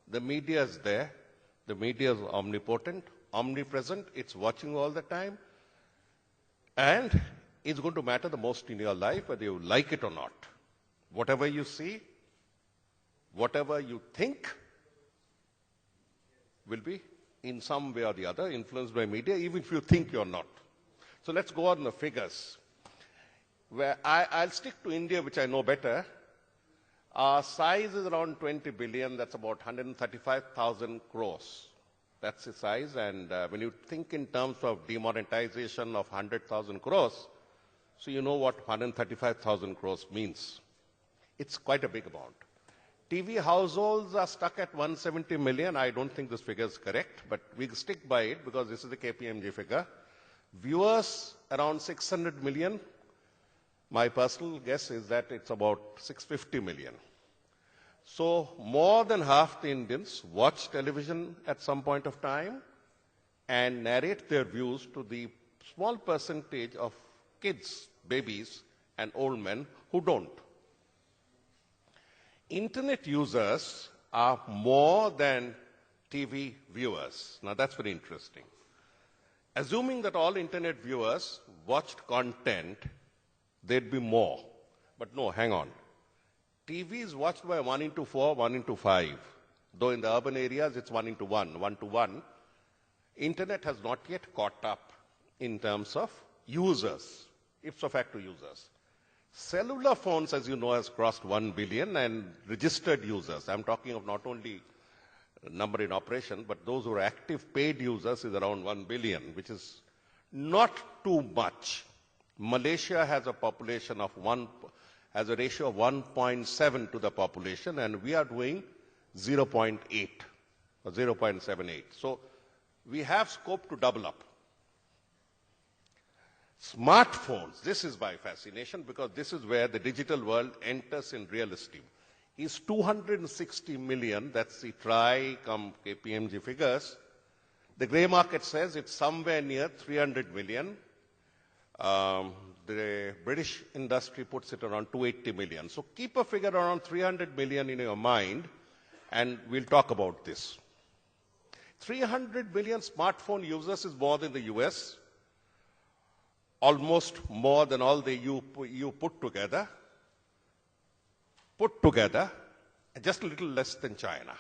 The media is there. The media is omnipotent, omnipresent. It's watching all the time. And it's going to matter the most in your life, whether you like it or not. Whatever you see, whatever you think, will be in some way or the other influenced by media, even if you think you're not. So let's go on the figures. Where I'll stick to India, which I know better. Our size is around 20 billion. That's about 135,000 crores. That's the size. And when you think in terms of demonetization of 100,000 crores, so you know what 135,000 crores means. It's quite a big amount. TV households are stuck at 170 million. I don't think this figure is correct, but we stick by it because this is the KPMG figure. Viewers, around 600 million. My personal guess is that it's about 650 million. So more than half the Indians watch television at some point of time and narrate their views to the small percentage of kids, babies, and old men who don't. Internet users are more than TV viewers. Now that's very interesting. Assuming that all internet viewers watched content, there'd be more. But no, hang on. TV is watched by 1 into 4, 1 into 5. Though in the urban areas it's 1 into 1, 1 to 1. Internet has not yet caught up in terms of users, ipso facto users. Cellular phones, as you know, has crossed 1 billion and registered users. I'm talking of not only number in operation, but those who are active paid users is around 1 billion, which is not too much. Malaysia has a population of has a ratio of 1.7 to the population, and we are doing 0.8 or 0.78. So we have scope to double up. Smartphones, this is my fascination because this is where the digital world enters in real esteem, is 260 million. That's the KPMG figures. The grey market says it's somewhere near 300 million. The British industry puts it around 280 million. So keep a figure around 300 million in your mind, and we'll talk about this. 300 million smartphone users is more than the US, almost more than all the EU put together, and just a little less than China.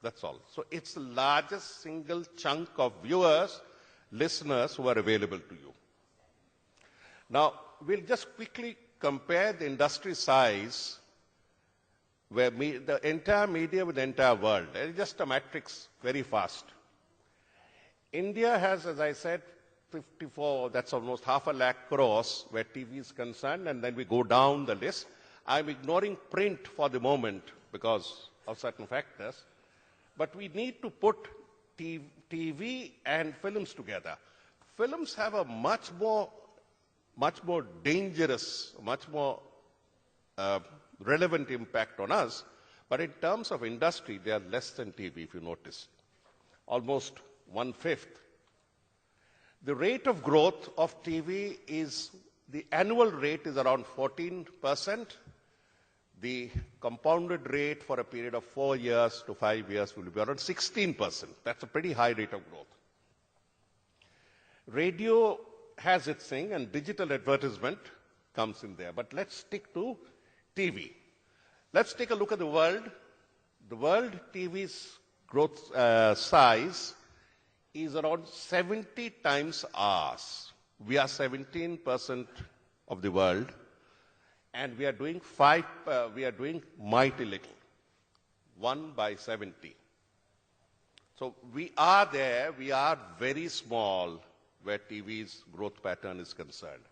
That's all. So it's the largest single chunk of viewers, listeners who are available to you. Now, we'll just quickly compare the industry size where the entire media with the entire world. It's just a matrix very fast. India has, as I said, 54, that's almost 500,000 crores where TV is concerned, and then we go down the list. I'm ignoring print for the moment because of certain factors, but we need to put TV and films together. Films have a much more dangerous, much more relevant impact on us, but in terms of industry, they are less than TV, if you notice. Almost 1/5. The rate of growth of TV is, the annual rate is around 14%. The compounded rate for a period of 4 years to 5 years will be around 16%. That's a pretty high rate of growth. Radio has its thing, and digital advertisement comes in there. But let's stick to TV. Let's take a look at the world. The world TV's growth size is around 70 times ours. We are 17% of the world, and we are doing mighty little, 1 by 70. So we are there. We are very small where TV's growth pattern is concerned.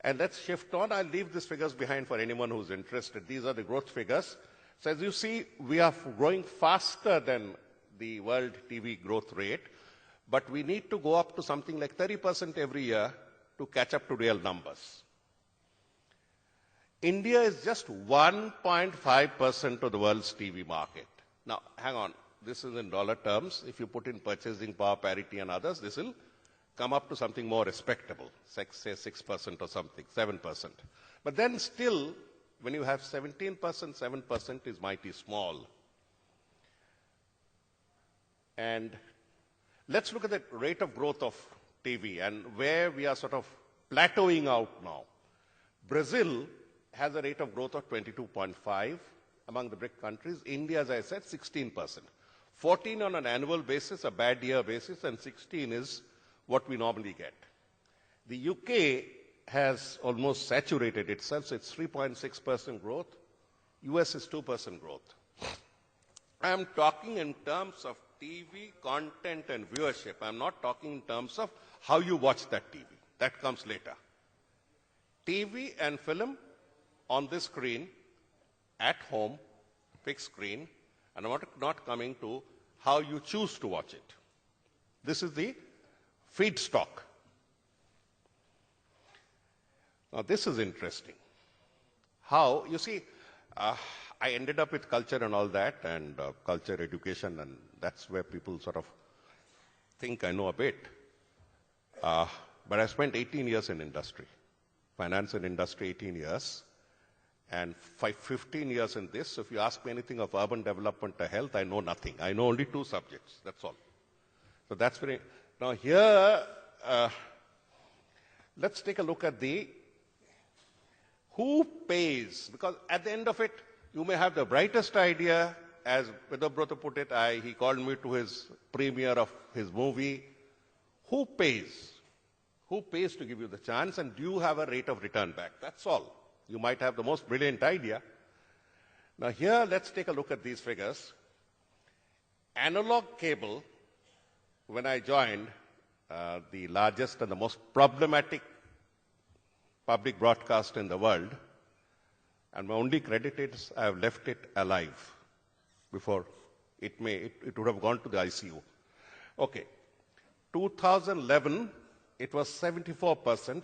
And let's shift on. I'll leave these figures behind for anyone who's interested. These are the growth figures. So as you see, we are growing faster than the world TV growth rate, but we need to go up to something like 30% every year to catch up to real numbers. India is just 1.5% of the world's TV market. Now, hang on. This is in dollar terms. If you put in purchasing power parity and others, this will come up to something more respectable, say 6% or something, 7%. But then still, when you have 17%, 7% is mighty small. And let's look at the rate of growth of TV and where we are sort of plateauing out now. Brazil has a rate of growth of 22.5 among the BRIC countries. India, as I said, 16%. 14 on an annual basis, a bad year basis, and 16 is what we normally get. The UK has almost saturated itself, so it's 3.6% growth. US is 2% growth. I am talking in terms of TV content and viewership. I'm not talking in terms of how you watch that TV. That comes later. TV and film on this screen, at home, big screen, and I'm not coming to how you choose to watch it. This is the feedstock. Now, this is interesting. How, you see, I ended up with culture and all that, and culture education, and that's where people sort of think I know a bit. But I spent 18 years in industry, finance and industry, 18 years, and 15 years in this. So if you ask me anything of urban development or health, I know nothing. I know only 2 subjects, that's all. So that's very... Now here, let's take a look at the who pays, because at the end of it, you may have the brightest idea, as Vidobrata put it, he called me to his premiere of his movie. Who pays? Who pays to give you the chance, and do you have a rate of return back? That's all. You might have the most brilliant idea. Now here, let's take a look at these figures. Analog cable, when I joined, the largest and the most problematic public broadcast in the world, and my only credit is I have left it alive before it would have gone to the ICU. Okay. 2011, it was 74%.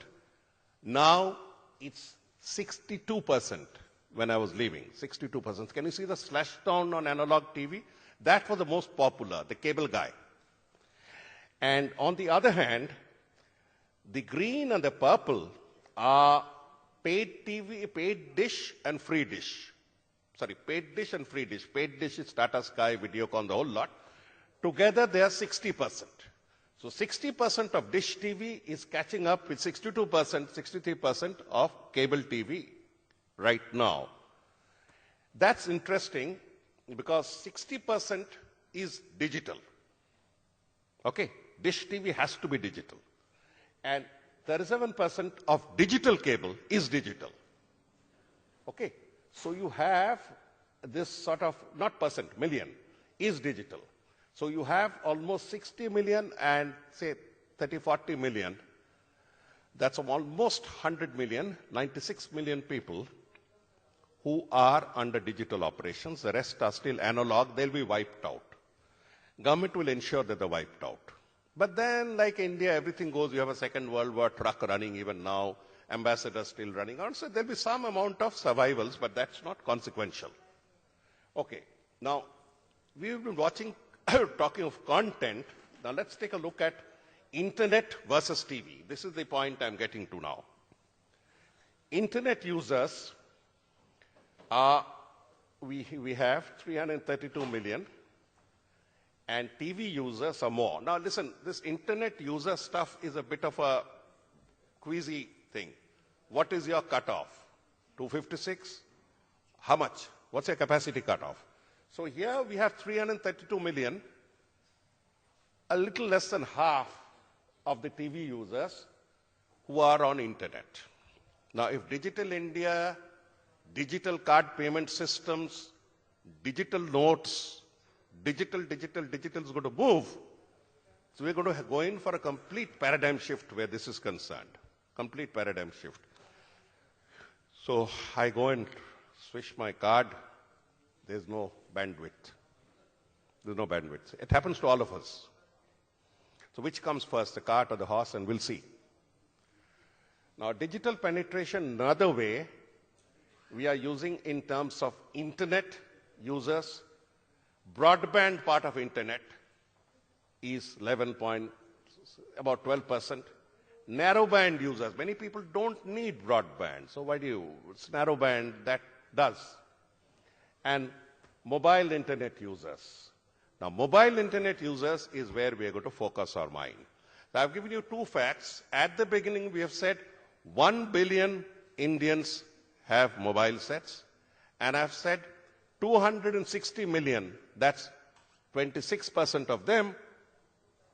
Now it's 62% when I was leaving, 62%. Can you see the slash down on analog TV? That was the most popular, the cable guy. And on the other hand, the green and the purple are paid TV, paid dish and free dish. Sorry, paid dish and free dish. Paid dish is Tata Sky, Videocon, the whole lot. Together they are 60%. So 60% of dish TV is catching up with 62%, 63% of cable TV right now. That's interesting because 60% is digital. Okay, dish TV has to be digital. And 37% of digital cable is digital. Okay, so you have this sort of, not percent, million, is digital. So you have almost 60 million and say 30, 40 million. That's almost 100 million, 96 million people who are under digital operations. The rest are still analog. They'll be wiped out. Government will ensure that they're wiped out. But then, like India, everything goes. You have a Second World War truck running even now, ambassadors still running on. So there'll be some amount of survivals, but that's not consequential. Okay. Now, we've been watching, talking of content. Now, let's take a look at Internet versus TV. This is the point I'm getting to now. Internet users are, we have 332 million. And TV users are more. Now listen, this internet user stuff is a bit of a queasy thing. What is your cutoff? 256? How much? What's your capacity cutoff? So here we have 332 million, a little less than half of the TV users who are on internet. Now if Digital India, digital card payment systems, digital notes, digital is going to move. So we're going to go in for a complete paradigm shift where this is concerned. Complete paradigm shift. So I go and swish my card. There's no bandwidth. There's no bandwidth. It happens to all of us. So which comes first, the cart or the horse? And we'll see. Now digital penetration, another way we are using in terms of internet users. Broadband part of internet is about 12%. Narrowband users, many people don't need broadband. So why do you? It's narrowband that does. And mobile internet users, Now, mobile internet users is where we are going to focus our mind. So I've given you two facts. At the beginning, we have said 1 billion Indians have mobile sets, and I've said 260 million, that's 26% of them,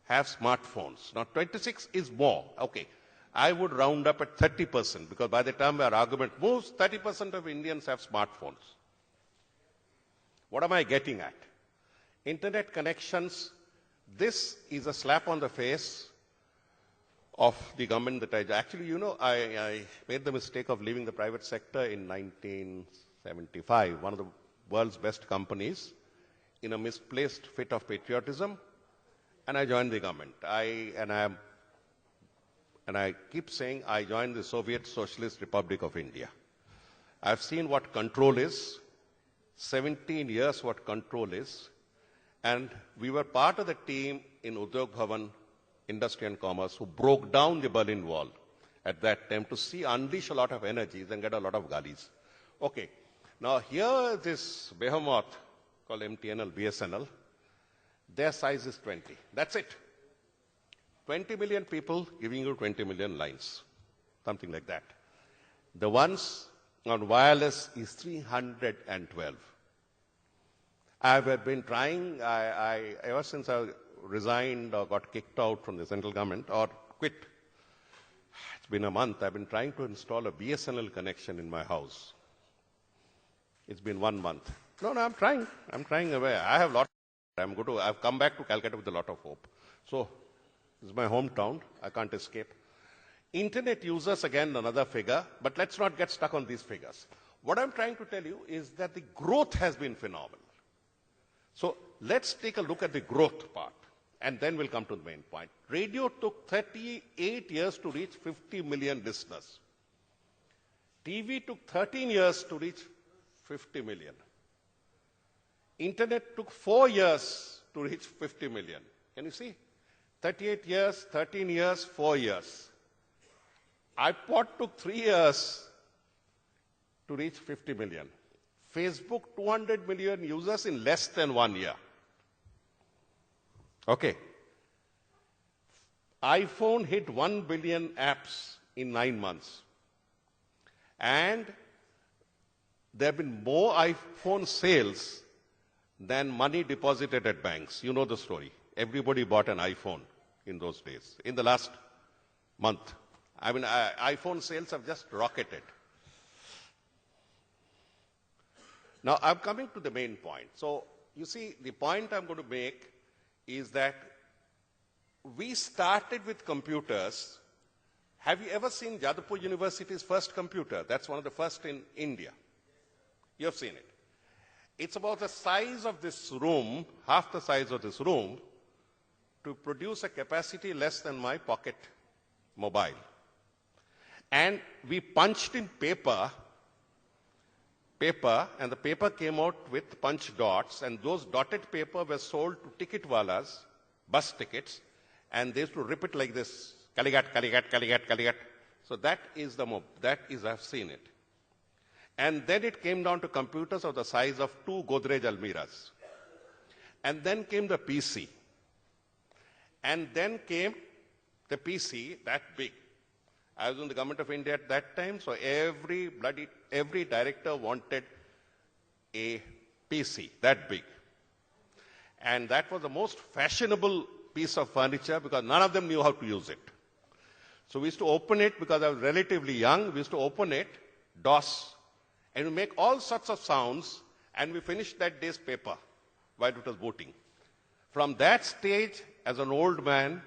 have smartphones. Now, 26 is more. Okay. I would round up at 30%, because by the time our argument moves, 30% of Indians have smartphones. What am I getting at? Internet connections, this is a slap on the face of the government that actually, you know, I made the mistake of leaving the private sector in 1975, one of the world's best companies, in a misplaced fit of patriotism, and I joined the government. And I keep saying I joined the Soviet Socialist Republic of India. I've seen what control is, 17 years what control is, and we were part of the team in Udyog Bhavan, Industry and Commerce, who broke down the Berlin Wall at that time to unleash a lot of energies and get a lot of galis. Okay, now here this behemoth called MTNL, BSNL, their size is 20. That's it. 20 million people giving you 20 million lines, something like that. The ones on wireless is 312. I've been trying, ever since I resigned or got kicked out from the central government or quit, it's been a month, I've been trying to install a BSNL connection in my house. It's been 1 month. No, I'm trying away. I have I've come back to Calcutta with a lot of hope. So, this is my hometown. I can't escape. Internet users, again, another figure, but let's not get stuck on these figures. What I'm trying to tell you is that the growth has been phenomenal. So, let's take a look at the growth part, and then we'll come to the main point. Radio took 38 years to reach 50 million listeners. TV took 13 years to reach 50 million. Internet took 4 years to reach 50 million. Can you see? 38 years, 13 years, 4 years. iPod took 3 years to reach 50 million. Facebook, 200 million users in less than 1 year. Okay. iPhone hit 1 billion apps in 9 months. And there have been more iPhone sales than money deposited at banks. You know the story. Everybody bought an iPhone in those days, in the last month. I mean, iPhone sales have just rocketed. Now, I'm coming to the main point. So, you see, the point I'm going to make is that we started with computers. Have you ever seen Jadavpur University's first computer? That's one of the first in India. You have seen it. It's about the size of this room, half the size of this room, to produce a capacity less than my pocket mobile. And we punched in paper, and the paper came out with punch dots, and those dotted paper were sold to ticket walas, bus tickets, and they used to rip it like this, Kaligat, Kaligat, Kaligat, Kaligat. So that is I've seen it. And then it came down to computers of the size of 2 Godrej Almiras. And then came the PC. And then came the PC that big. I was in the government of India at that time, so every director wanted a PC that big. And that was the most fashionable piece of furniture because none of them knew how to use it. So we used to open it because I was relatively young. We used to open it, DOS, and we make all sorts of sounds, and we finished that day's paper while it was booting. From that stage, as an old man,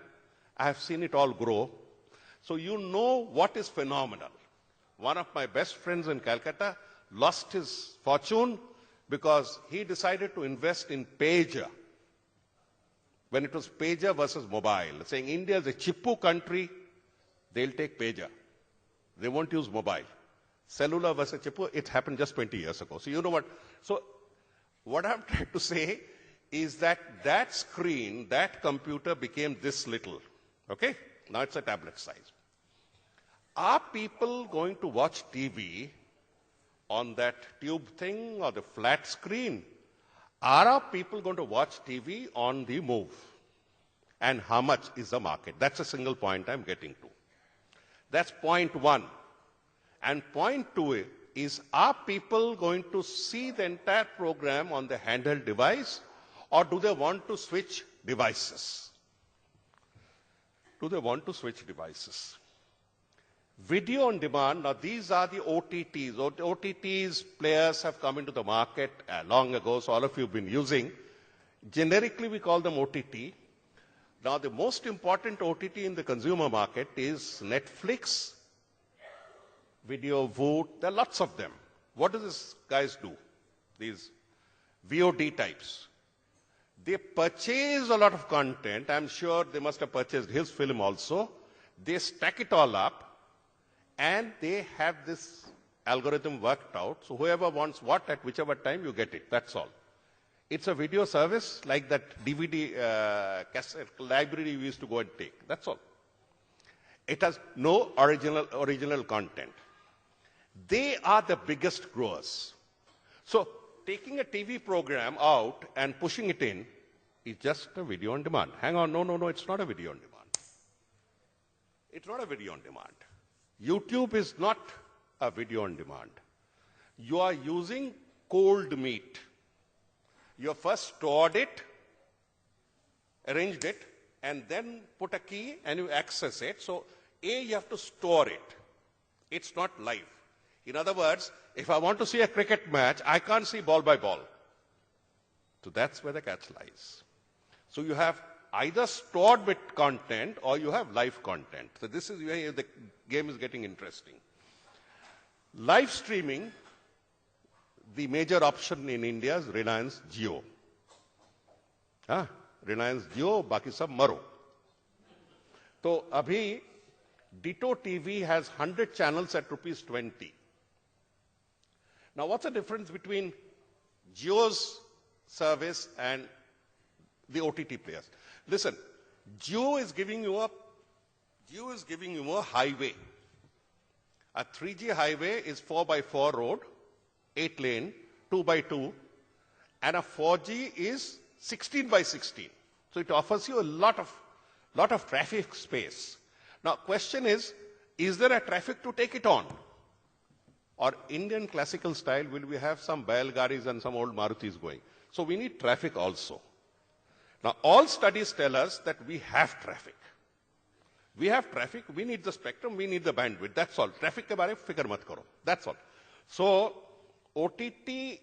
I have seen it all grow. So you know what is phenomenal. One of my best friends in Calcutta lost his fortune because he decided to invest in pager. When it was pager versus mobile, saying India is a chippu country, they'll take pager. They won't use mobile. Cellular versus chippu, it happened just 20 years ago. So you know what? So what I'm trying to say is that that screen, that computer became this little. Okay? Now it's a tablet size. Are people going to watch TV on that tube thing or the flat screen? Are people going to watch TV on the move? And how much is the market? That's a single point I'm getting to. That's point one. And point two is, are people going to see the entire program on the handheld device, or do they want to switch devices? Do they want to switch devices? Video on demand, now these are the OTTs. OTTs players have come into the market long ago, so all of you have been using. Generically, we call them OTT. Now, the most important OTT in the consumer market is Netflix, Video Voot. There are lots of them. What do these guys do? These VOD types. They purchase a lot of content. I'm sure they must have purchased his film also. They stack it all up, and they have this algorithm worked out. So whoever wants what at whichever time, you get it. That's all. It's a video service like that DVD cassette library we used to go and take. That's all. It has no original content. They are the biggest growers. So taking a TV program out and pushing it in is just a video on demand. Hang on, no, it's not a video on demand. It's not a video on demand. YouTube is not a video on demand. You are using cold meat. You have first stored it, arranged it, and then put a key and you access it. So, you have to store it. It's not live. In other words, if I want to see a cricket match, I can't see ball by ball. So that's where the catch lies. So you have either stored bit content or you have live content. So this is where the game is getting interesting. Live streaming, the major option in India is Reliance Jio. Reliance Jio, baki sab maro. So, abhi, Ditto TV has 100 channels at rupees 20. Now, what's the difference between Jio's service and the OTT players? Listen, Jio is giving you a highway. A 3G highway is 4x4 road, 8 lane, 2x2, and a 4G is 16x16. So it offers you a lot of traffic space. Now, question is there a traffic to take it on? Or Indian classical style, will we have some Bailgaris and some old Marutis going? So we need traffic also. Now, all studies tell us that we have traffic. We have traffic, we need the spectrum, we need the bandwidth. That's all. Traffic ke baare fikr mat karo. That's all. So, OTT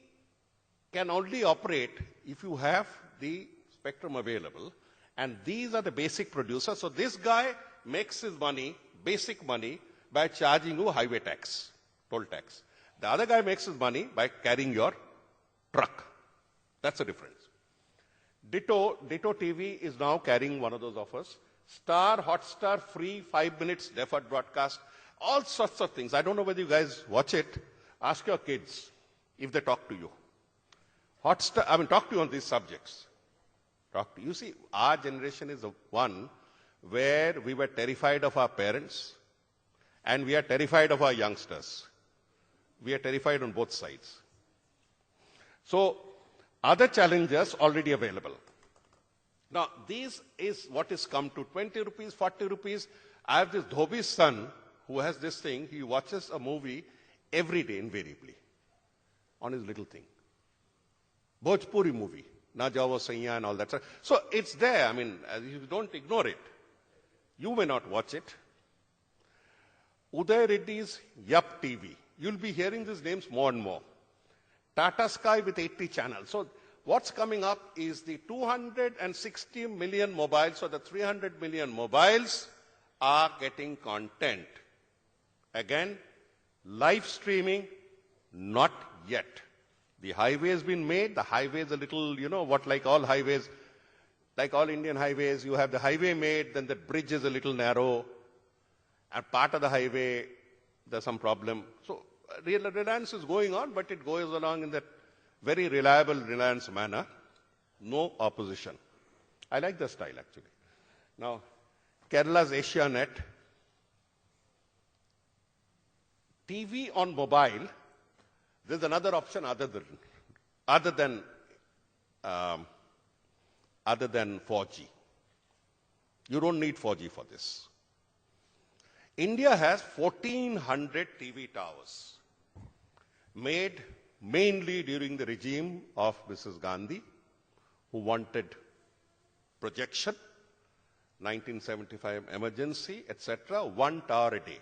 can only operate if you have the spectrum available, and these are the basic producers. So this guy makes his money, basic money, by charging you highway tax, toll tax. The other guy makes his money by carrying your truck. That's the difference. Ditto TV is now carrying one of those offers. Star, Hotstar, free, 5 minutes, deferred broadcast, all sorts of things. I don't know whether you guys watch it. Ask your kids if they talk to you. Hotstar, talk to you on these subjects. Talk to you. See, our generation is the one where we were terrified of our parents and we are terrified of our youngsters. We are terrified on both sides. So, other challenges already available. Now, this is what is come to 20 rupees, 40 rupees. I have this Dhobi's son who has this thing. He watches a movie every day invariably on his little thing. Bhojpuri movie. Na Jawhar Sircar and all that. So it's there. You don't ignore it. You may not watch it. Uday Reddy's Yup TV. You'll be hearing these names more and more. Tata Sky with 80 channels. So what's coming up is the 260 million mobiles, or the 300 million mobiles are getting content. Again, live streaming, not yet. The highway has been made. The highway is a little, like all highways, like all Indian highways, you have the highway made, then the bridge is a little narrow, and part of the highway, there's some problem. So, Reliance is going on, but it goes along in that very reliable Reliance manner. No opposition. I like the style, actually. Now, Kerala's Asianet. TV on mobile, there's another option other than um, other than 4G. You don't need 4G for this. India has 1,400 TV towers made mainly during the regime of Mrs. Gandhi, who wanted projection, 1975 emergency, etc., 1 tower a day.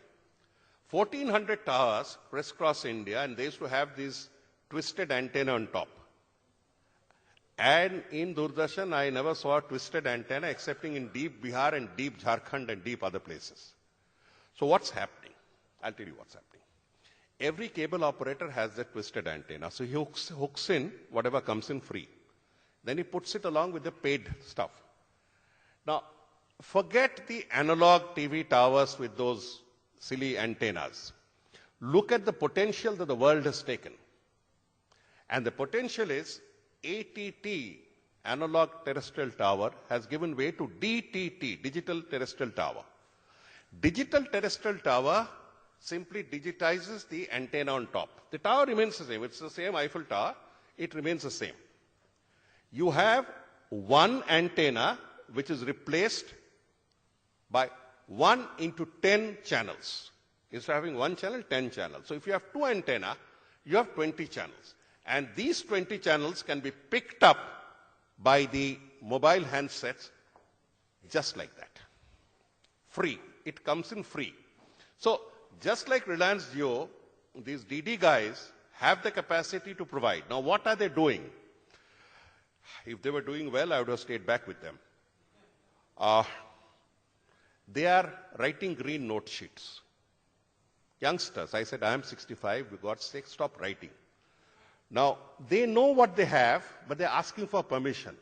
1,400 towers crisscross India, and they used to have these twisted antenna on top. And in Doordarshan, I never saw a twisted antenna excepting in deep Bihar and deep Jharkhand and deep other places. So what's happening? I'll tell you what's happening. Every cable operator has that twisted antenna. So he hooks in whatever comes in free. Then he puts it along with the paid stuff. Now, forget the analog TV towers with those silly antennas. Look at the potential that the world has taken. And the potential is ATT, analog terrestrial tower, has given way to DTT, digital terrestrial tower. Digital terrestrial tower simply digitizes the antenna on top. The tower remains the same. It's the same Eiffel Tower. It remains the same. You have one antenna which is replaced by 1 into 10 channels. Instead of having one channel, 10 channels. So if you have two antenna, you have 20 channels. And these 20 channels can be picked up by the mobile handsets just like that. Free. It comes in free. So just like Reliance Jio, these DD guys have the capacity to provide. Now what are they doing? If they were doing well, I would have stayed back with them. They are writing green note sheets. Youngsters, I said, I am 65, we got sick, stop writing. Now, they know what they have, but they're asking for permission.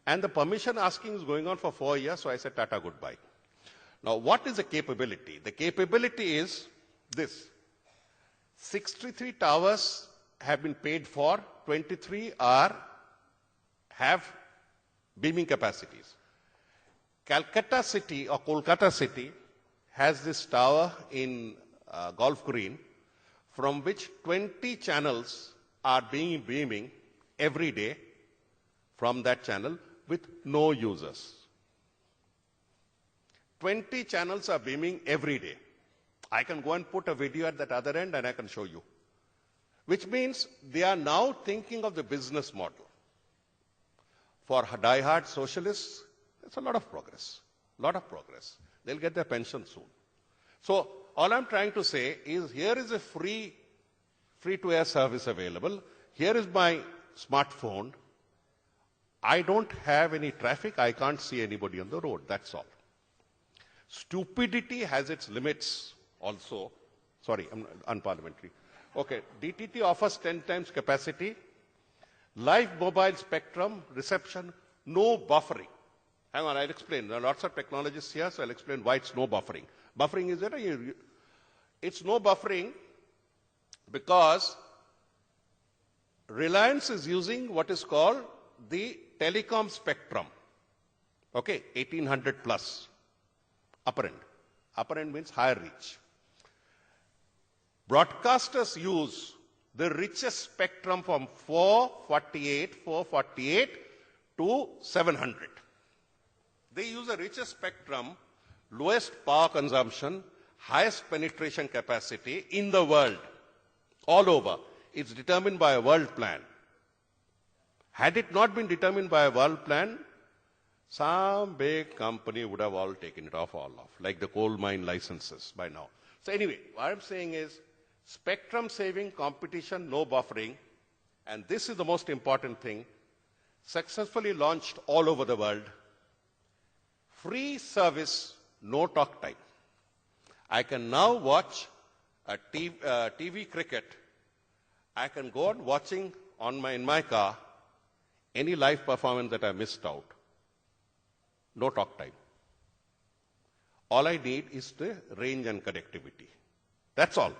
And the permission asking is going on for 4 years, so I said, Tata, goodbye. Now, what is the capability? The capability is this. 63 towers have been paid for, 23 have beaming capacities. Calcutta city or Kolkata city has this tower in Golf Green from which 20 channels are being beaming every day from that channel with no users. 20 channels are beaming every day. I can go and put a video at that other end and I can show you. Which means they are now thinking of the business model. For die-hard socialists, it's a lot of progress. Lot of progress. They'll get their pension soon. So all I'm trying to say is here is a free-to-air service available. Here is my smartphone. I don't have any traffic. I can't see anybody on the road. That's all. Stupidity has its limits also. Sorry, I'm unparliamentary. Okay, DTT offers 10 times capacity. Live mobile spectrum, reception, no buffering. Hang on, I'll explain. There are lots of technologists here, so I'll explain why it's no buffering. Buffering is that it's no buffering because Reliance is using what is called the telecom spectrum. Okay, 1800 plus. Upper end. Upper end means higher reach. Broadcasters use the richest spectrum from 448 to 700. They use the richest spectrum, lowest power consumption, highest penetration capacity in the world, all over. It's determined by a world plan. Had it not been determined by a world plan, some big company would have all taken it off, like the coal mine licenses by now. So anyway, what I'm saying is, spectrum saving, competition, no buffering, and this is the most important thing, successfully launched all over the world. Free service, no talk time. I can now watch a TV cricket. I can go on watching in my car any live performance that I missed out. No talk time. All I need is the range and connectivity. That's all.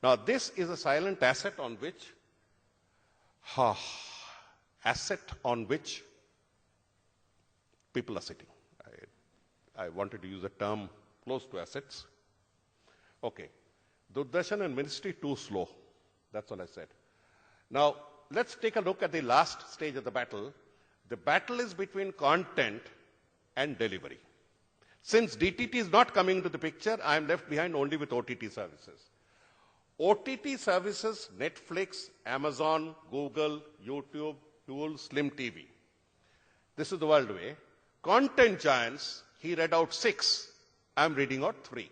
Now, this is a silent asset on which people are sitting. I wanted to use a term close to assets. Okay. Doordarshan and ministry too slow. That's all I said. Now, let's take a look at the last stage of the battle. The battle is between content and delivery. Since DTT is not coming into the picture, I am left behind only with OTT services. OTT services, Netflix, Amazon, Google, YouTube, Tool, Slim TV. This is the world way. Content giants, he read out 6. I'm reading out 3.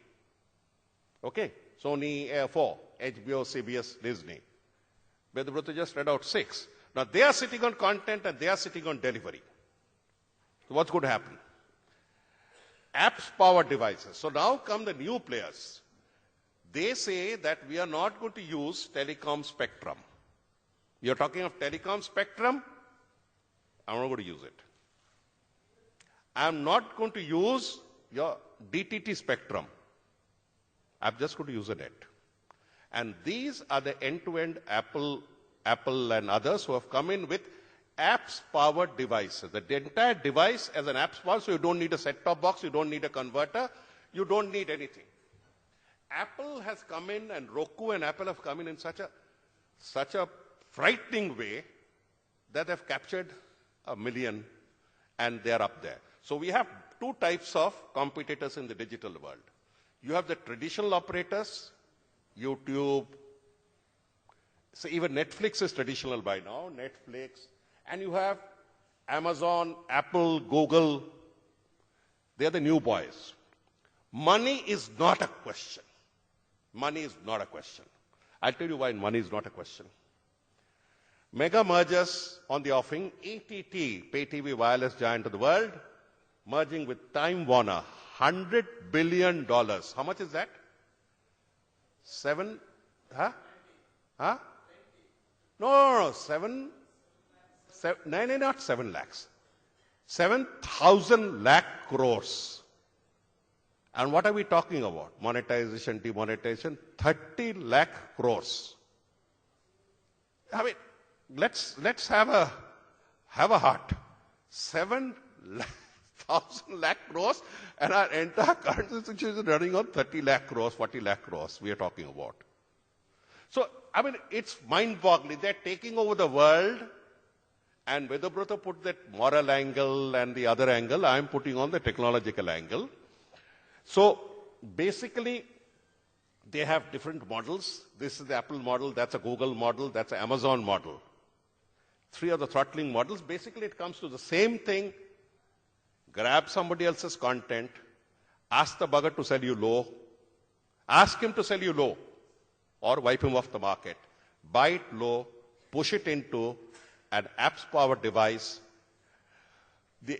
Okay? Sony, 4, HBO, CBS, Disney. Vedabrata just read out 6. Now they are sitting on content and they are sitting on delivery. So what's going to happen? Apps-powered devices. So now come the new players. They say that we are not going to use telecom spectrum. You're talking of telecom spectrum? I'm not going to use it. I'm not going to use your DTT spectrum. I'm just going to use a net. And these are the end-to-end Apple and others who have come in with apps-powered devices. The entire device as an apps powered, so you don't need a set-top box, you don't need a converter, you don't need anything. Apple has come in, and Roku and Apple have come in such a frightening way that they've captured 1 million, and they're up there. So we have 2 types of competitors in the digital world. You have the traditional operators, YouTube, so even Netflix is traditional by now, Netflix, and you have Amazon, Apple, Google. They're the new boys. Money is not a question. Money is not a question. I'll tell you why money is not a question. Mega mergers on the offing, ATT, pay TV wireless giant of the world, merging with Time Warner, $100 billion. How much is that? 7? Huh? Huh? No, 7, not 7 lakhs. 7,000 lakh crores. And what are we talking about? Monetization, demonetization, 30 lakh crores. I mean, let's have a heart. 7,000 lakh crores, and our entire currency situation is running on 30 lakh crores, 40 lakh crores we are talking about. So, I mean, it's mind-boggling. They're taking over the world, and Vedabrata put that moral angle and the other angle. I'm putting on the technological angle. So, basically, they have different models. This is the Apple model, that's a Google model, that's an Amazon model. 3 are the throttling models. Basically, it comes to the same thing. Grab somebody else's content, ask the bugger to sell you low, ask him to sell you low, or wipe him off the market. Buy it low, push it into an apps-powered device.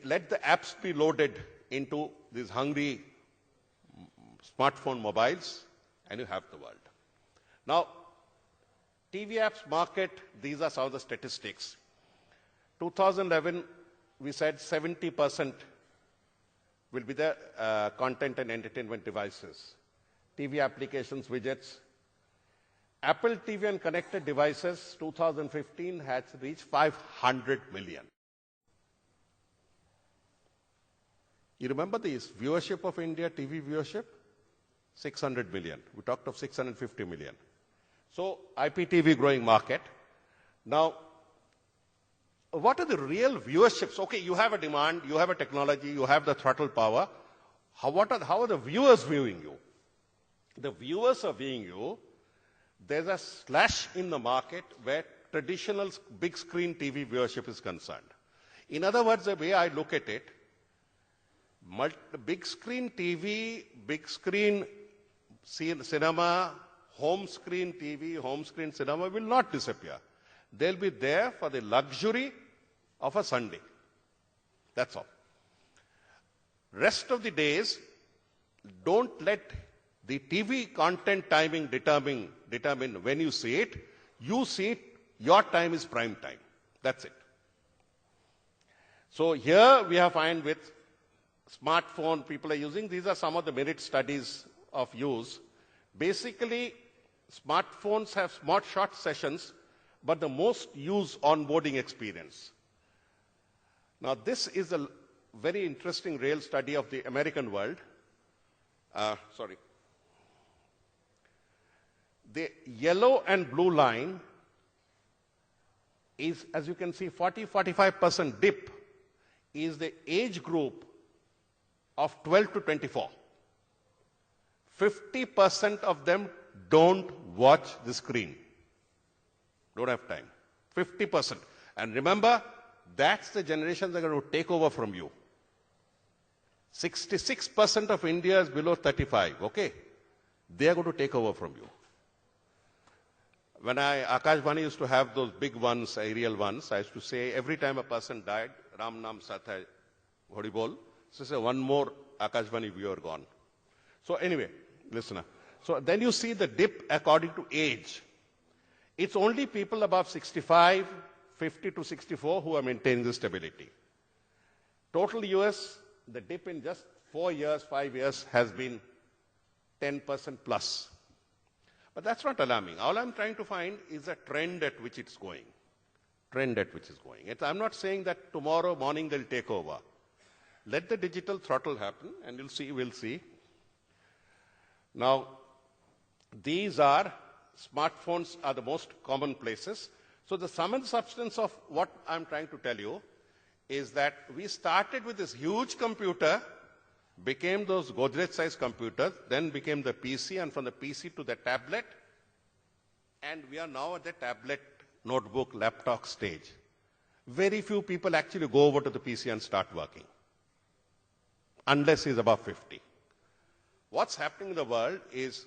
Let the apps be loaded into these hungry smartphone mobiles, and you have the world. Now, TV apps market, these are some of the statistics. 2011, we said 70% will be the content and entertainment devices. TV applications, widgets. Apple TV and connected devices, 2015 has reached 500 million. You remember the viewership of India, TV viewership? 600 million. We talked of 650 million. So, IPTV growing market. Now, what are the real viewerships? Okay, you have a demand, you have a technology, you have the throttle power. How are the viewers viewing you? The viewers are viewing you. There's a slash in the market where traditional big screen TV viewership is concerned. In other words, the way I look at it, big screen TV, big screen cinema, home screen TV, home screen cinema will not disappear. They'll be there for the luxury of a Sunday. That's all. Rest of the days, don't let the TV content timing determine when you see it. You see it, your time is prime time. That's it. So here we have found with smartphone people are using, these are some of the merit studies of use. Basically, smartphones have smart short sessions, but the most used onboarding experience. Now, this is a very interesting real study of the American world. The yellow and blue line is, as you can see, 40-45% dip is the age group of 12 to 24. 50% of them don't watch the screen. Don't have time. 50%. And remember, that's the generation that are going to take over from you. 66% of India is below 35, okay? They are going to take over from you. When Akashvani used to have those big ones, aerial ones, I used to say every time a person died, Ram Nam Sat Hai, Hori Bol, so say one more Akashvani viewer gone. So anyway, listener. So then you see the dip according to age. It's only people above 65, 50 to 64 who are maintaining the stability. Total US, the dip in just 4 years, 5 years has been 10% plus. But that's not alarming. All I'm trying to find is a trend at which it's going. Trend at which it's going. I'm not saying that tomorrow morning they'll take over. Let the digital throttle happen and you'll see, we'll see. Now, smartphones are the most common places. So the sum and substance of what I'm trying to tell you is that we started with this huge computer, became those Godrej-sized computers, then became the PC, and from the PC to the tablet, and we are now at the tablet, notebook, laptop stage. Very few people actually go over to the PC and start working, unless he's above 50. What's happening in the world is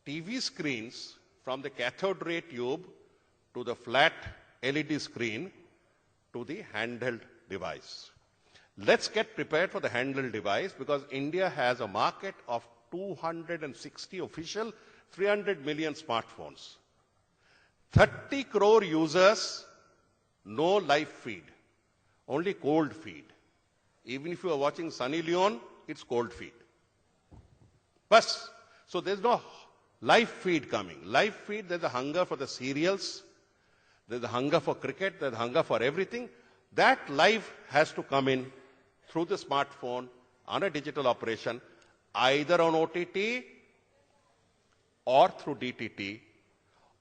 TV screens from the cathode ray tube to the flat LED screen to the handheld device. Let's get prepared for the handheld device because India has a market of 260 official, 300 million smartphones. 30 crore users, no live feed, only cold feed. Even if you are watching Sunny Leone, it's cold feed. Bus. So there's no live feed coming. Live feed, there's a hunger for the serials, there's a hunger for cricket, there's a hunger for everything. That live has to come in through the smartphone on a digital operation, either on OTT or through DTT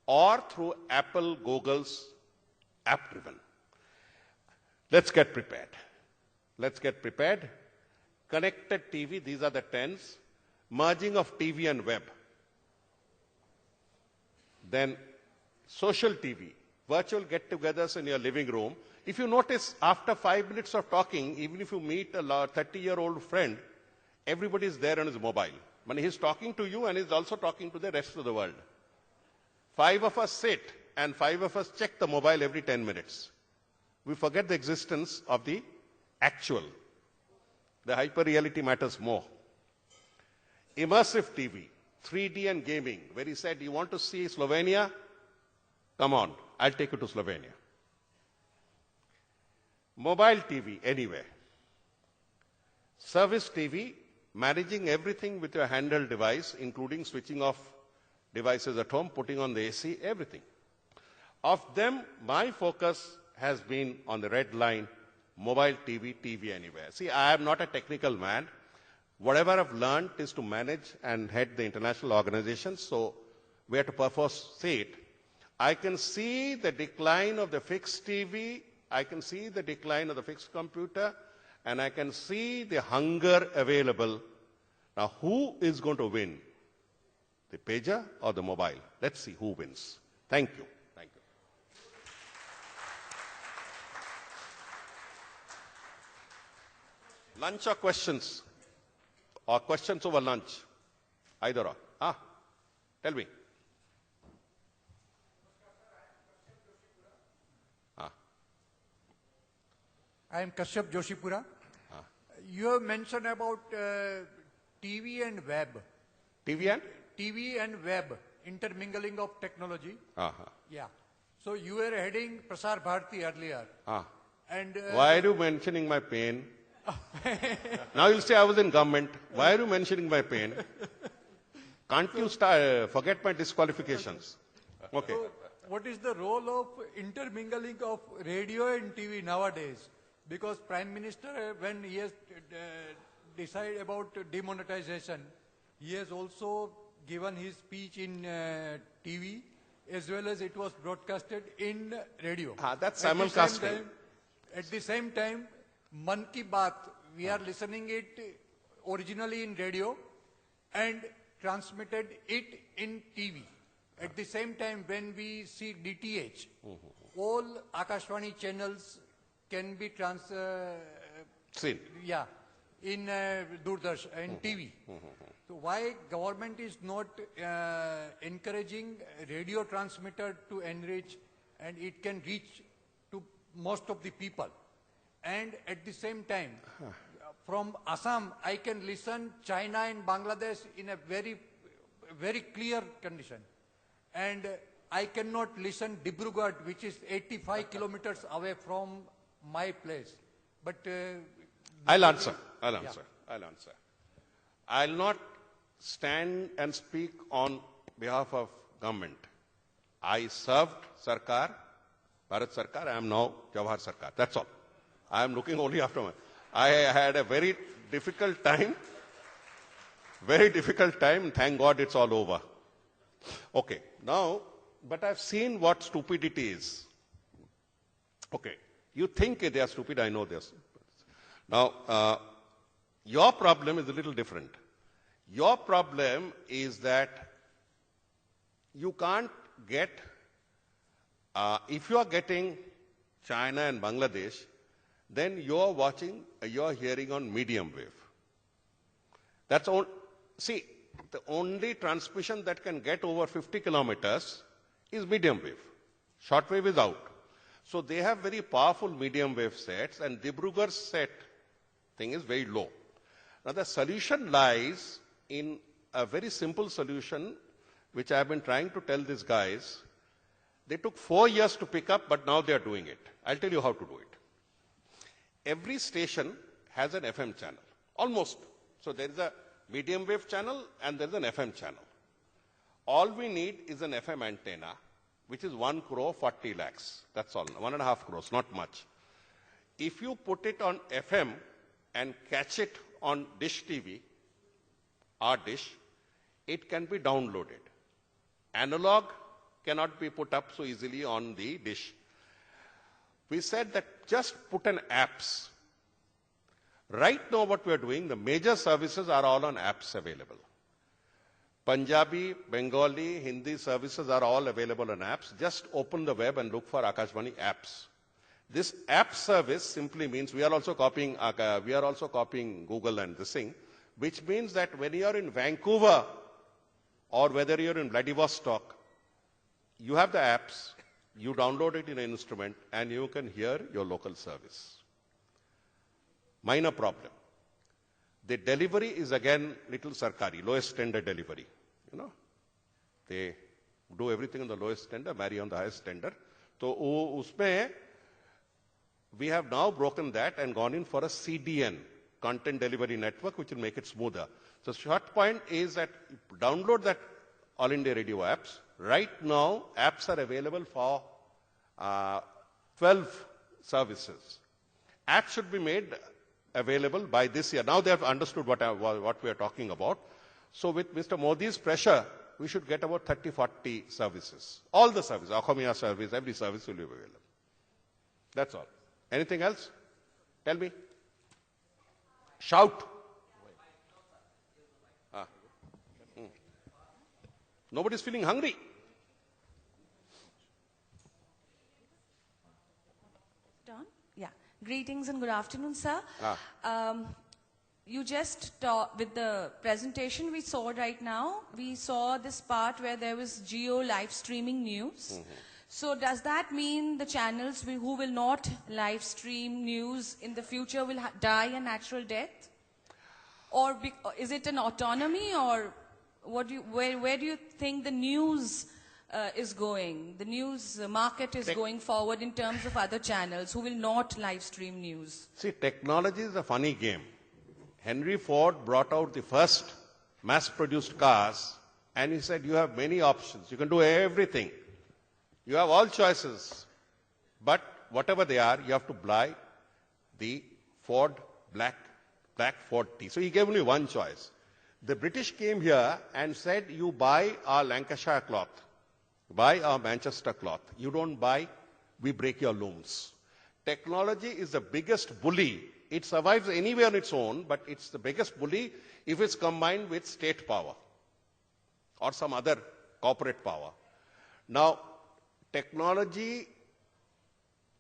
or through Apple, Google's app-driven. Let's get prepared. Let's get prepared. Connected TV, these are the 10s. Merging of TV and web. Then social TV, virtual get-togethers in your living room. If you notice, after 5 minutes of talking, even if you meet a 30-year-old friend, everybody is there on his mobile. But he's talking to you and he's also talking to the rest of the world. 5 of us sit and 5 of us check the mobile every 10 minutes. We forget the existence of the actual. The hyper-reality matters more. Immersive TV, 3D and gaming, where he said, you want to see Slovenia? Come on, I'll take you to Slovenia. Mobile TV, anywhere. Service TV, managing everything with your handheld device, including switching off devices at home, putting on the AC, everything. Of them, my focus has been on the red line, mobile TV, TV anywhere. See, I am not a technical man. Whatever I've learned is to manage and head the international organizations, so we have to perforce see it. I can see the decline of the fixed TV, I can see the decline of the fixed computer, and I can see the hunger available. Now, who is going to win? The pager or the mobile? Let's see who wins. Thank you. Thank you. Lunch or questions? Or questions over lunch? Either or. Tell me. I am Kashyap Joshipura. You have mentioned about TV and web. TV and? TV and web, intermingling of technology. Yeah. So you were heading Prasar Bharati earlier. And why are you mentioning my pain? Now you'll say I was in government. Why are you mentioning my pain? Can't you forget my disqualifications? Okay. So what is the role of intermingling of radio and TV nowadays? Because Prime Minister, when he has decided about demonetization, he has also given his speech in TV as well as it was broadcasted in radio. That's At the same simulcasting. time- At the same time, Man Ki Baat, we are listening it originally in radio and transmitted it in TV. At the same time, when we see DTH, all Akashvani channels can be Seen. in Doordarshan and TV. So why government is not encouraging radio transmitter to enrich and it can reach to most of the people? And at the same time, from Assam, I can listen China and Bangladesh in a very, very clear condition. And I cannot listen Dibrugarh, which is 85 kilometers away from my place. But I'll answer. I'll not stand and speak on behalf of government. I served Sarkar, Bharat Sarkar. I am now Jawhar Sircar. That's all. I am looking only after my... I had a very difficult time. Thank God it's all over. Okay, now, but I've seen what stupidity is. Okay, you think they are stupid, I know they are stupid. Now, your problem is a little different. Your problem is that you can't get, if you are getting China and Bangladesh, then you're hearing on medium wave. That's all. See, the only transmission that can get over 50 kilometers is medium wave. Short wave is out. So they have very powerful medium wave sets, and Dibrugarh's set thing is very low. Now the solution lies in a very simple solution, which I have been trying to tell these guys. They took 4 years to pick up, but now they are doing it. I'll tell you how to do it. Every station has an FM channel, almost. So there is a medium wave channel and there is an FM channel. All we need is an FM antenna, which is 1 crore 40 lakhs. That's all, 1.5 crores, not much. If you put it on FM and catch it on Dish TV, our dish, it can be downloaded. Analog cannot be put up so easily on the dish. We said that just put an apps. Right now what we are doing, the major services are all on apps available. Punjabi, Bengali, Hindi services are all available on apps. Just open the web and look for Akashvani apps. This app service simply means we are also copying Google and this thing, which means that when you are in Vancouver or whether you are in Vladivostok, you have the apps, you download it in an instrument, and you can hear your local service. Minor problem. The delivery is again little Sarkari, lowest tender delivery. You know, they do everything on the lowest tender, marry on the highest tender. So usme we have now broken that and gone in for a CDN, content delivery network, which will make it smoother. So short point is that download that All India Radio apps. Right now, apps are available for 12 services. Apps should be made available by this year. Now they have understood what we are talking about. So with Mr. Modi's pressure, we should get about 30, 40 services. All the services, Akhomia service, every service will be available. That's all. Anything else? Tell me. Shout. Nobody's feeling hungry. Don? Yeah. Greetings and good afternoon, sir. You just, with the presentation we saw right now, we saw this part where there was geo live streaming news. So does that mean the channels who will not live stream news in the future will die a natural death? Or is it an autonomy, or where do you think the news is going? The news market is going forward in terms of other channels who will not live stream news? See, technology is a funny game. Henry Ford brought out the first mass-produced cars, and he said, you have many options. You can do everything. You have all choices. But whatever they are, you have to buy the Ford black Ford T. So he gave only one choice. The British came here and said, you buy our Lancashire cloth. Buy our Manchester cloth. You don't buy, we break your looms. Technology is the biggest bully. It survives anyway on its own, but it's the biggest bully if it's combined with state power or some other corporate power. Now, technology,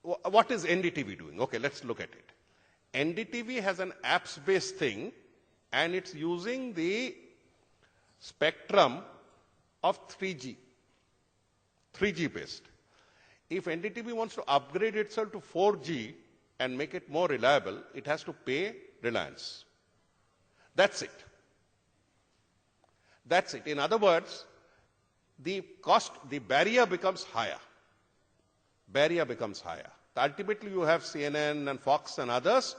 what is NDTV doing? Okay, let's look at it. NDTV has an apps-based thing, and it's using the spectrum of 3G based. If NDTV wants to upgrade itself to 4G and make it more reliable, it has to pay Reliance. That's it. That's it. In other words, the cost, the barrier becomes higher. Barrier becomes higher. Ultimately, you have CNN and Fox and others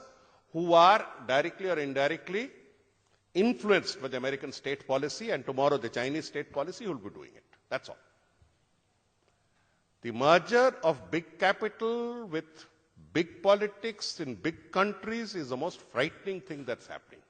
who are directly or indirectly influenced by the American state policy, and tomorrow the Chinese state policy will be doing it. That's all. The merger of big capital with big politics in big countries is the most frightening thing that's happening.